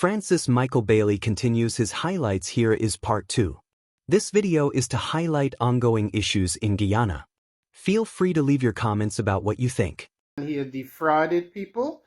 Francis Michael Bailey continues his highlights. Here is part 2. This video is to highlight ongoing issues in Guyana. Feel free to leave your comments about what you think. He had defrauded people.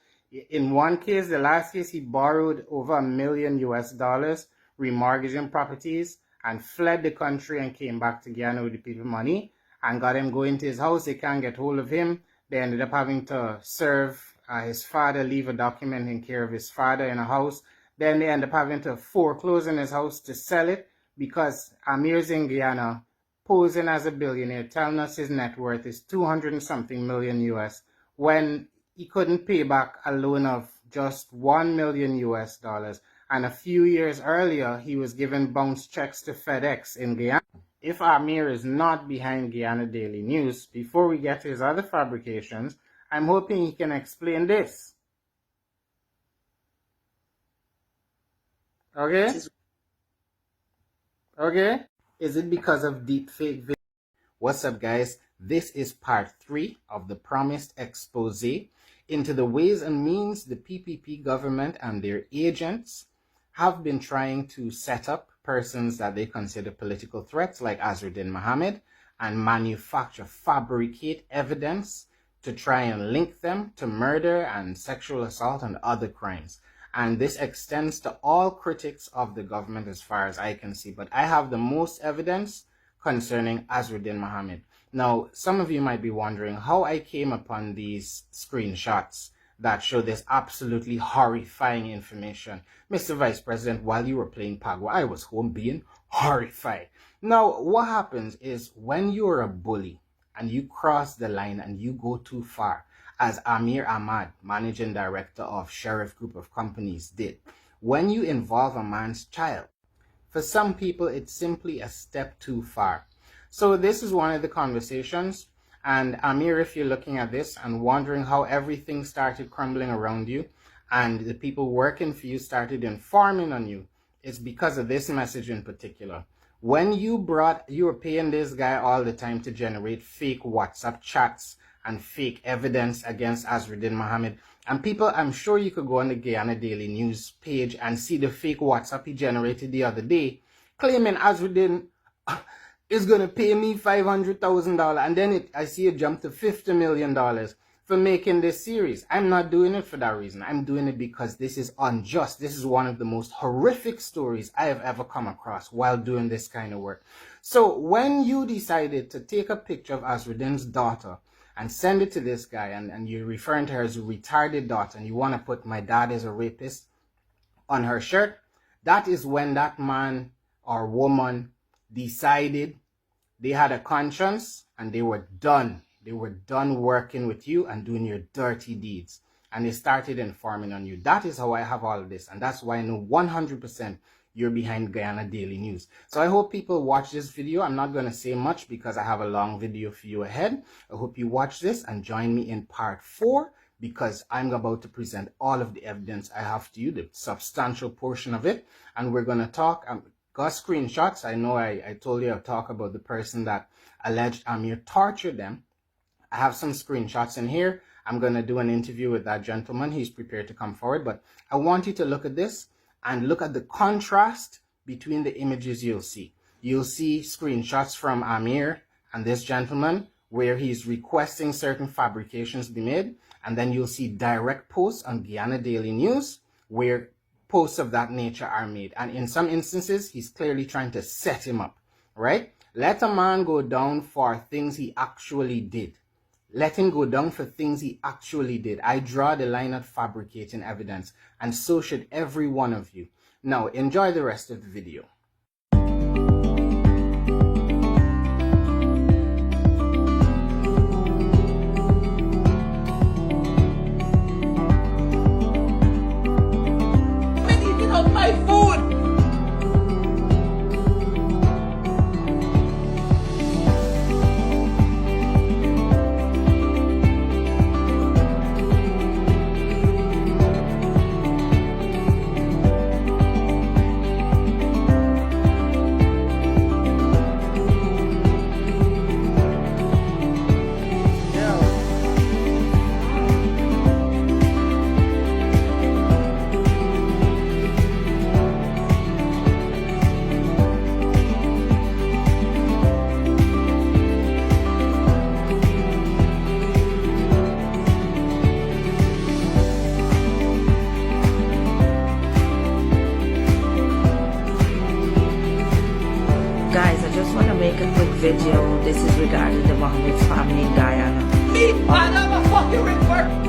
In one case, the last case, he borrowed over $1 million, remortgaging properties, and fled the country and came back to Guyana with the people money and got him going to his house. They can't get hold of him. They ended up having to serve his father, leave a document in care of his father in a house. Then they end up having to foreclose on his house to sell it because Ameir's in Guyana, posing as a billionaire, telling us his net worth is 200 and something million US, when he couldn't pay back a loan of just $1 million US. And a few years earlier, he was given bounce checks to FedEx in Guyana. If Ameir is not behind Guyana Daily News, before we get to his other fabrications, I'm hoping he can explain this. Okay? Okay? Is it because of deepfake video? What's up, guys? This is part 3 of the promised expose into the ways and means the PPP government and their agents have been trying to set up persons that they consider political threats like Azruddin Mohammed and fabricate evidence to try and link them to murder and sexual assault and other crimes. And this extends to all critics of the government as far as I can see. But I have the most evidence concerning Azruddin Mohammed. Now, some of you might be wondering how I came upon these screenshots that show this absolutely horrifying information. Mr. Vice President, while you were playing Pagua, I was home being horrified. Now, what happens is when you're a bully and you cross the line and you go too far, as Ameir Ahmad, managing director of Sheriff Group of Companies, did, when you involve a man's child, for some people, it's simply a step too far. So this is one of the conversations. And Ameir, if you're looking at this and wondering how everything started crumbling around you and the people working for you started informing on you, it's because of this message in particular. When you were paying this guy all the time to generate fake WhatsApp chats and fake evidence against Azruddin Mohammed. And people, I'm sure you could go on the Guyana Daily News page and see the fake WhatsApp he generated the other day, claiming Azruddin is going to pay me $500,000. And then I see it jump to $50 million for making this series. I'm not doing it for that reason. I'm doing it because this is unjust. This is one of the most horrific stories I have ever come across while doing this kind of work. So when you decided to take a picture of Azruddin's daughter and send it to this guy, and you're referring to her as a retarded daughter, and you want to put "my dad is a rapist" on her shirt, that is when that man or woman decided they had a conscience and they were done. They were done working with you and doing your dirty deeds. And they started informing on you. That is how I have all of this. And that's why I know 100% you're behind Guyana Daily News. So I hope people watch this video. I'm not going to say much because I have a long video for you ahead. I hope you watch this and join me in part 4 because I'm about to present all of the evidence I have to you, the substantial portion of it. And we're going to talk, got screenshots. I know I told you I'll talk about the person that alleged Ameir tortured them. I have some screenshots in here. I'm going to do an interview with that gentleman. He's prepared to come forward. But I want you to look at this and look at the contrast between the images you'll see. You'll see screenshots from Ameir and this gentleman where he's requesting certain fabrications be made. And then you'll see direct posts on Guyana Daily News where posts of that nature are made. And in some instances, he's clearly trying to set him up, right? Let a man go down for things he actually did. Let him go down for things he actually did. I draw the line at fabricating evidence, and so should every one of you. Now, enjoy the rest of the video. I'm eating up my food! video. This is regarding the Mohammed's family in Guyana. Me, and I'm a fucking ripper.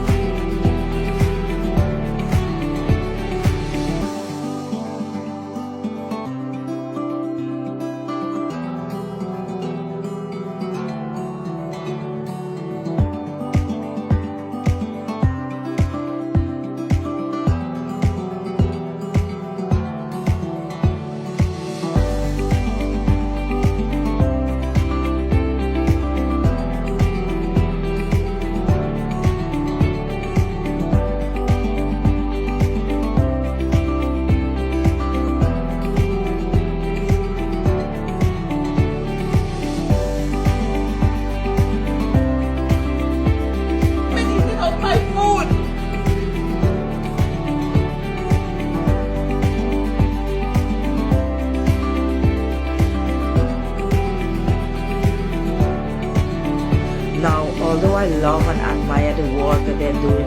Now, although I love and admire the work that they're doing,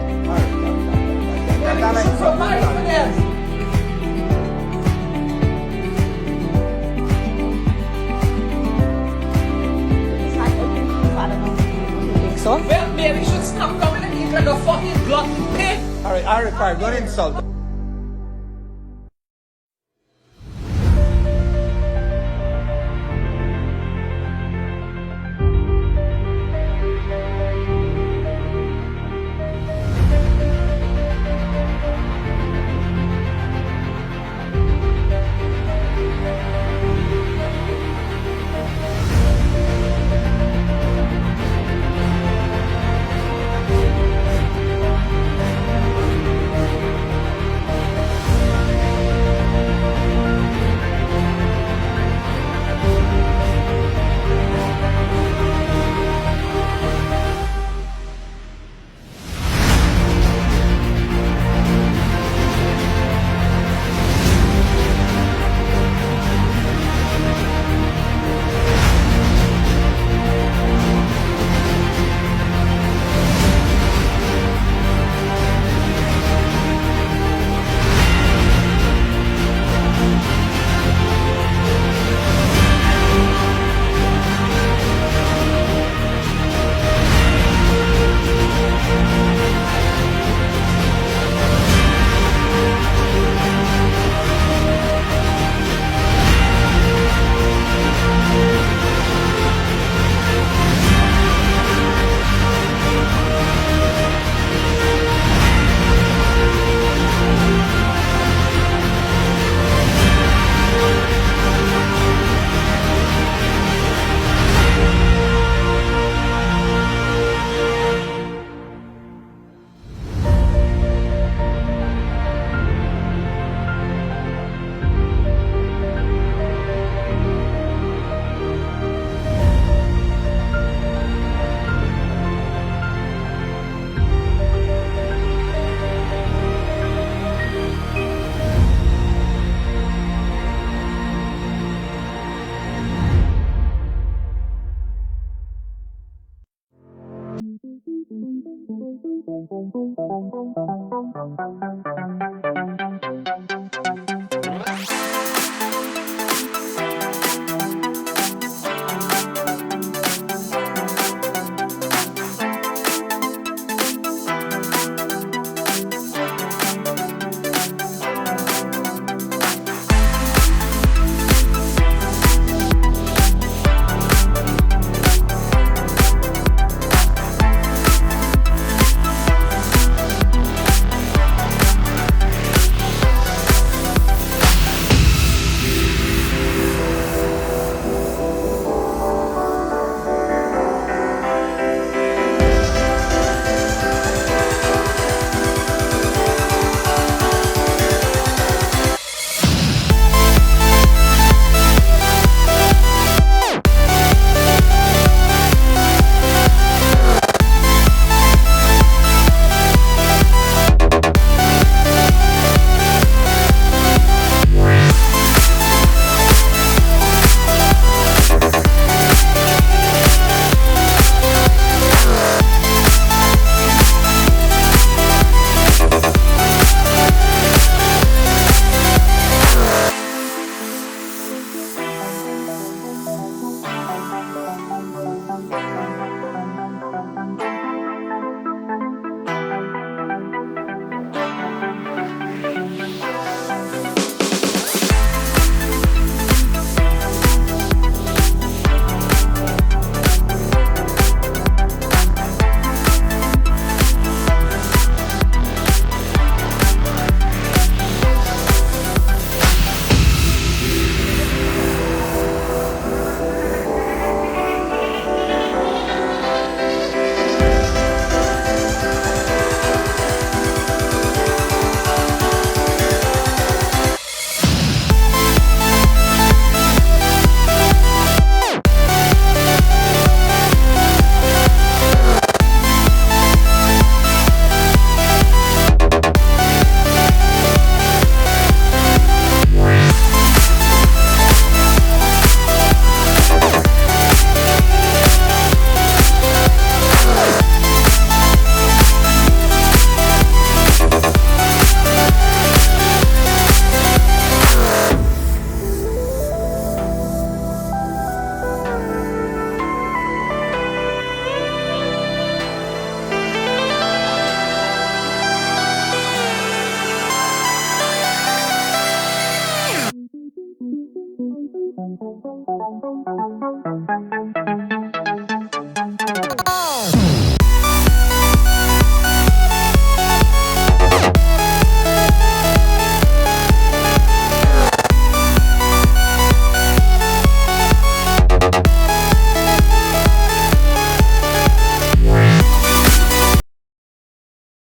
Provide for them. so Well, maybe you should stop coming and eat like a fucking glutton pig. Alright, fine, don't insult.